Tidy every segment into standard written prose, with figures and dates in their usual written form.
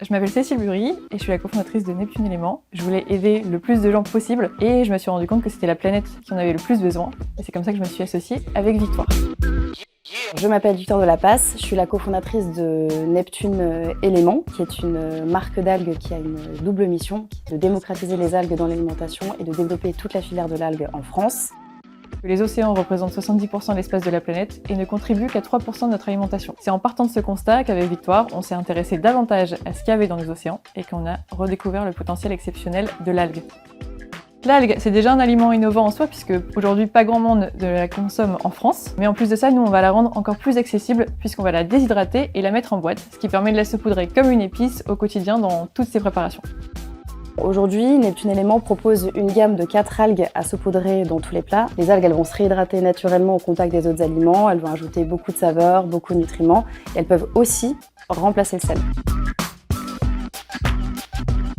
Je m'appelle Cécile Bury et je suis la cofondatrice de Neptune Éléments. Je voulais aider le plus de gens possible et je me suis rendu compte que c'était la planète qui en avait le plus besoin. Et c'est comme ça que je me suis associée avec Victoire. Je m'appelle Victoire Delapasse, je suis la cofondatrice de Neptune Éléments, qui est une marque d'algues qui a une double mission, de démocratiser les algues dans l'alimentation et de développer toute la filière de l'algue en France. Les océans représentent 70% de l'espace de la planète et ne contribuent qu'à 3% de notre alimentation. C'est en partant de ce constat qu'avec Victoire, on s'est intéressé davantage à ce qu'il y avait dans les océans et qu'on a redécouvert le potentiel exceptionnel de l'algue. L'algue, c'est déjà un aliment innovant en soi puisque aujourd'hui pas grand monde la consomme en France. Mais en plus de ça, nous on va la rendre encore plus accessible puisqu'on va la déshydrater et la mettre en boîte, ce qui permet de la saupoudrer comme une épice au quotidien dans toutes ses préparations. Aujourd'hui, Neptune Éléments propose une gamme de 4 algues à saupoudrer dans tous les plats. Les algues, elles vont se réhydrater naturellement au contact des autres aliments, elles vont ajouter beaucoup de saveurs, beaucoup de nutriments et elles peuvent aussi remplacer le sel.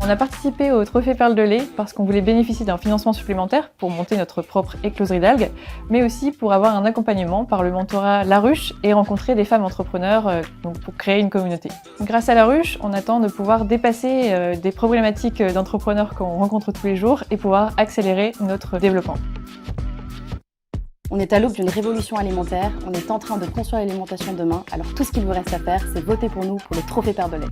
On a participé au Trophée Perle de lait parce qu'on voulait bénéficier d'un financement supplémentaire pour monter notre propre écloserie d'algues, mais aussi pour avoir un accompagnement par le mentorat La Ruche et rencontrer des femmes entrepreneurs pour créer une communauté. Grâce à La Ruche, on attend de pouvoir dépasser des problématiques d'entrepreneurs qu'on rencontre tous les jours et pouvoir accélérer notre développement. On est à l'aube d'une révolution alimentaire, on est en train de construire l'alimentation de demain, alors tout ce qu'il vous reste à faire, c'est voter pour nous pour le Trophée Perle de lait.